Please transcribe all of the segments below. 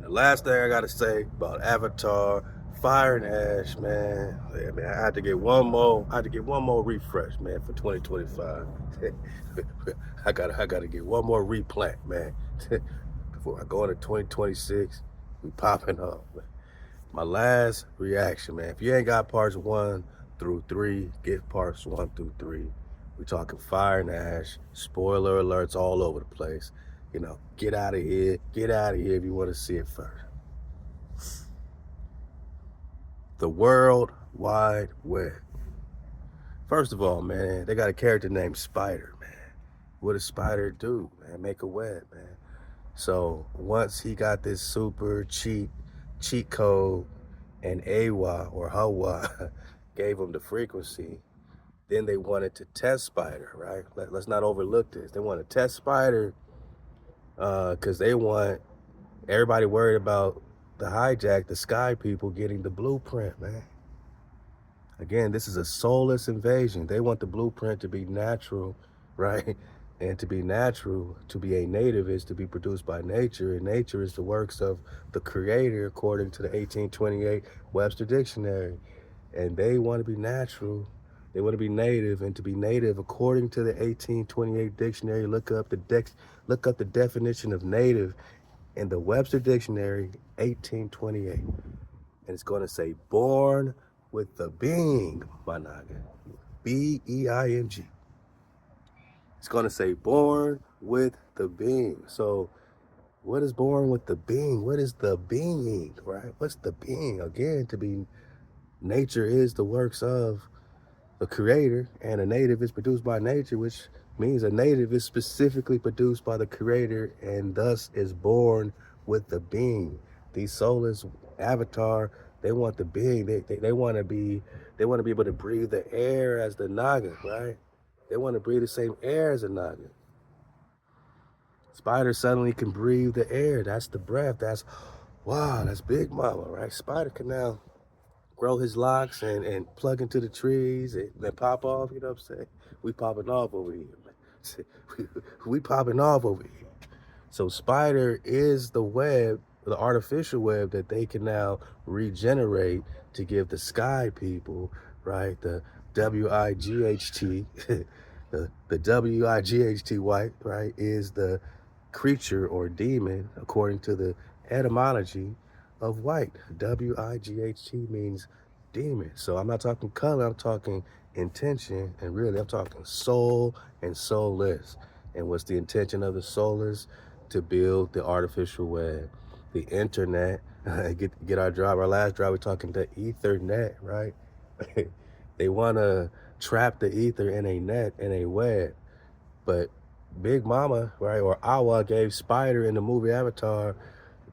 The last thing I gotta say about Avatar, Fire and Ash, man. Yeah, man, I had to get one more. I had to get one more refresh, man, for 2025. I gotta get one more replant, man, before I go into 2026. We popping off, man. My last reaction, man. If you ain't got parts 1 through 3, get parts 1 through 3. We talking Fire and Ash. Spoiler alerts all over the place. Get out of here. Get out of here if you want to see it first. The World Wide Web. First of all, man, they got a character named Spider, man. What does Spider do, man? Make a web, man. So once he got this super cheat code, and HaWah or HaWah gave him the frequency, then they wanted to test Spider, right? Let's not overlook this. They want to test Spider because they want everybody worried about the hijack, the sky people getting the blueprint, man. Again, this is a soulless invasion. They want the blueprint to be natural, right? And to be natural, to be a native, is to be produced by nature. And nature is the works of the creator, according to the 1828 Webster Dictionary. And they want to be natural. They want to be native. And to be native, according to the 1828 dictionary, look up the definition of native in the Webster Dictionary, 1828. And it's going to say born with the being, my naga. B-E-I-N-G. It's going to say born with the being. So what is born with the being? What is the being, right? What's the being? Again, to be nature is the works of the creator, and a native is produced by nature, which means a native is specifically produced by the creator and thus is born with the being. These soulless avatar, they want the being. They want to be able to breathe the air as the naga, right? They want to breathe the same air as a naga. Spider suddenly can breathe the air. That's the breath. That's Big Mama, right? Spider can now grow his locks and plug into the trees and then pop off, you know what I'm saying? We popping off over here, man. we popping off over here. So Spider is the web, the artificial web that they can now regenerate to give the sky people, right? The W-I-G-H-T, the W-I-G-H-T white, right, is the creature or demon according to the etymology of white. W-I-G-H-T means demon. So I'm not talking color, I'm talking intention, and really I'm talking soul and soulless. And what's the intention of the soulless? To build the artificial web, the internet. Get our last drive, we're talking the Ethernet, right? They want to trap the ether in a net, in a web. But Big Mama, right, or HaWah gave Spider in the movie Avatar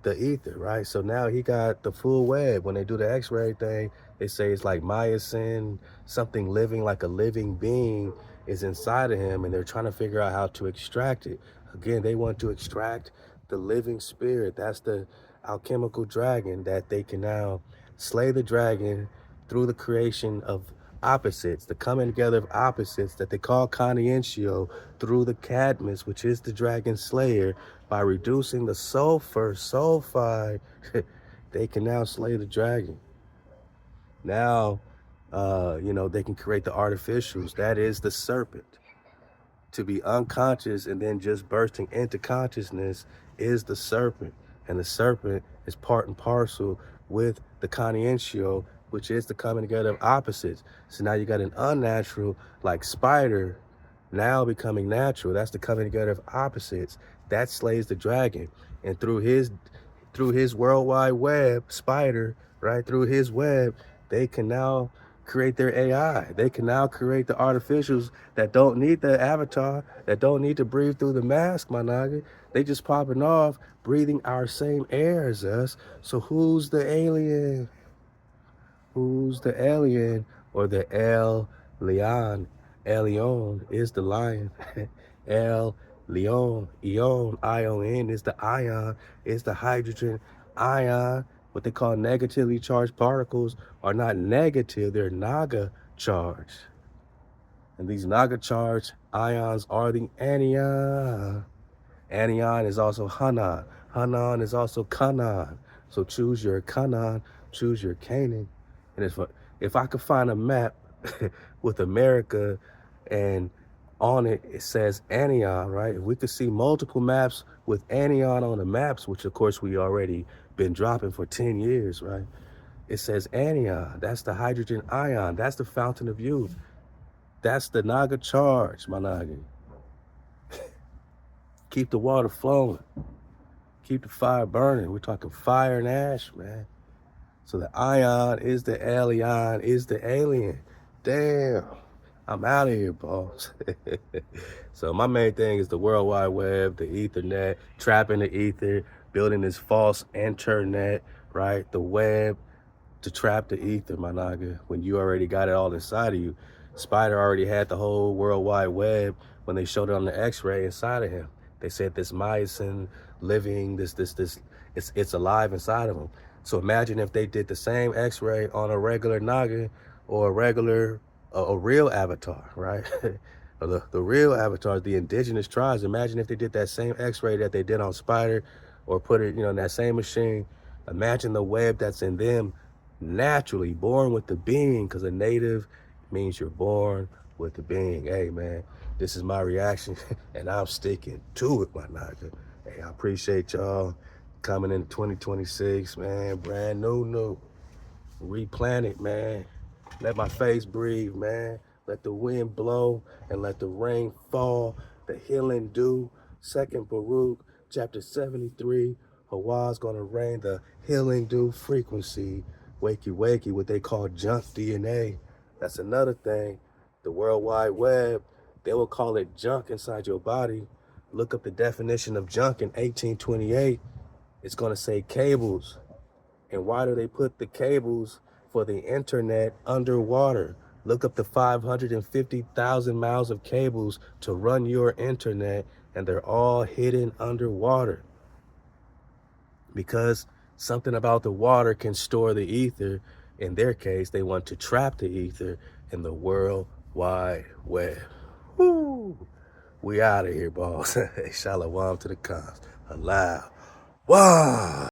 the ether, right? So now he got the full web. When they do the x-ray thing, they say it's like myosin, something living like a living being is inside of him, and they're trying to figure out how to extract it. Again, they want to extract the living spirit. That's the alchemical dragon that they can now slay the dragon through the creation of opposites, the coming together of opposites that they call conscientio, through the cadmus, which is the dragon slayer. By reducing the sulfur sulfide, they can now slay the dragon. Now, they can create the artificials. That is the serpent. To be unconscious and then just bursting into consciousness is the serpent. And the serpent is part and parcel with the conscientio, which is the coming together of opposites. So now you got an unnatural like Spider now becoming natural. That's the coming together of opposites. That slays the dragon. And through his worldwide web, Spider, right, through his web, they can now create their AI. They can now create the artificials that don't need the avatar, that don't need to breathe through the mask, my naga. They just popping off, breathing our same air as us. So who's the alien? Who's the alien? Or the El Leon? Elion is the lion. El Leon, Eon, I-O-N is the ion, is the hydrogen ion. What they call negatively charged particles are not negative, they're naga charged. And these naga charged ions are the anion. Anion is also Hanan, Hanan is also Canaan. So choose your Canaan, choose your Canaan. And if I could find a map with America and on it, it says Anion, right? If we could see multiple maps with Anion on the maps, which of course we already been dropping for 10 years, right? It says Anion. That's the hydrogen ion. That's the fountain of youth. That's the Naga charge, my Naga. Keep the water flowing. Keep the fire burning. We're talking fire and ash, man. So the ion is the alien, is the alien. Damn. I'm out of here, boss. So my main thing is the World Wide Web, the Ethernet, trapping the ether, building this false internet, right? The web to trap the ether, my naga, when you already got it all inside of you. Spider already had the whole World Wide Web when they showed it on the X-ray inside of him. They said this myosin living, it's alive inside of him. So imagine if they did the same X-ray on a regular naga or a regular, a real avatar, right? the real avatars, the indigenous tribes. Imagine if they did that same X-ray that they did on Spider, or put it, in that same machine. Imagine the web that's in them naturally, born with the being, because a native means you're born with the being. Hey, man, this is my reaction, and I'm sticking to it, my naga. Hey, I appreciate y'all coming in 2026, man. Brand new. Replant it, man. Let my face breathe, man. Let the wind blow and let the rain fall. The healing dew. Second Baruch, chapter 73. HaWah's gonna rain the healing dew frequency. Wakey, what they call junk DNA. That's another thing. The World Wide Web, they will call it junk inside your body. Look up the definition of junk in 1828. It's gonna say cables. And why do they put the cables for the internet underwater? Look up the 550,000 miles of cables to run your internet, and they're all hidden underwater. Because something about the water can store the ether. In their case, they want to trap the ether in the World Wide Web. Woo! We out of here, boss. ShaLaWam to the cons. Halal HaWah.